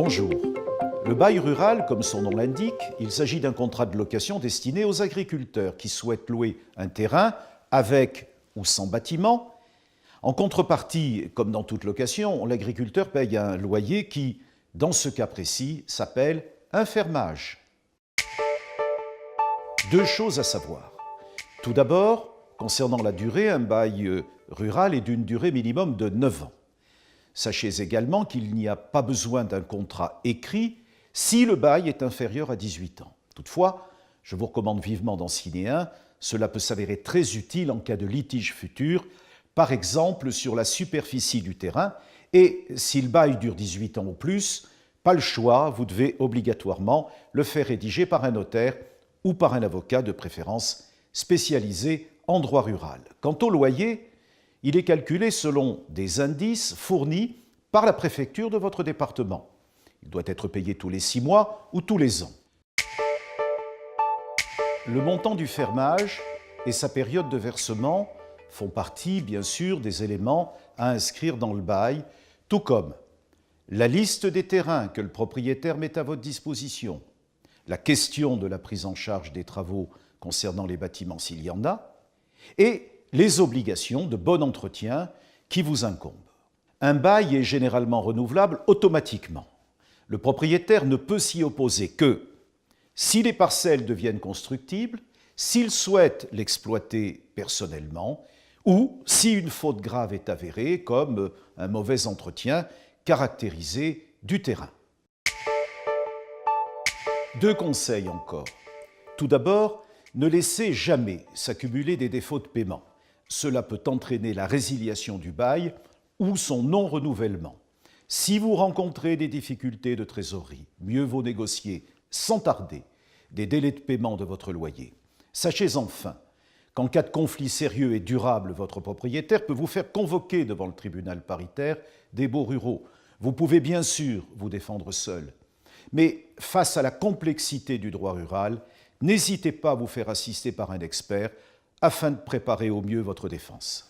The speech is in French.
Bonjour. Le bail rural, comme son nom l'indique, il s'agit d'un contrat de location destiné aux agriculteurs qui souhaitent louer un terrain avec ou sans bâtiment. En contrepartie, comme dans toute location, l'agriculteur paye un loyer qui, dans ce cas précis, s'appelle un fermage. Deux choses à savoir. Tout d'abord, concernant la durée, un bail rural est d'une durée minimum de 9 ans. Sachez également qu'il n'y a pas besoin d'un contrat écrit si le bail est inférieur à 18 ans. Toutefois, je vous recommande vivement d'en signer un. Cela peut s'avérer très utile en cas de litige futur, par exemple sur la superficie du terrain. Et si le bail dure 18 ans ou plus, pas le choix, vous devez obligatoirement le faire rédiger par un notaire ou par un avocat de préférence spécialisé en droit rural. Quant au loyer, il est calculé selon des indices fournis par la préfecture de votre département. Il doit être payé tous les 6 mois ou tous les ans. Le montant du fermage et sa période de versement font partie, bien sûr, des éléments à inscrire dans le bail, tout comme la liste des terrains que le propriétaire met à votre disposition, la question de la prise en charge des travaux concernant les bâtiments s'il y en a, et les obligations de bon entretien qui vous incombent. Un bail est généralement renouvelable automatiquement. Le propriétaire ne peut s'y opposer que si les parcelles deviennent constructibles, s'il souhaite l'exploiter personnellement ou si une faute grave est avérée, comme un mauvais entretien caractérisé du terrain. Deux conseils encore. Tout d'abord, ne laissez jamais s'accumuler des défauts de paiement. Cela peut entraîner la résiliation du bail ou son non-renouvellement. Si vous rencontrez des difficultés de trésorerie, mieux vaut négocier sans tarder des délais de paiement de votre loyer. Sachez enfin qu'en cas de conflit sérieux et durable, votre propriétaire peut vous faire convoquer devant le tribunal paritaire des baux ruraux. Vous pouvez bien sûr vous défendre seul, mais face à la complexité du droit rural, n'hésitez pas à vous faire assister par un expert afin de préparer au mieux votre défense.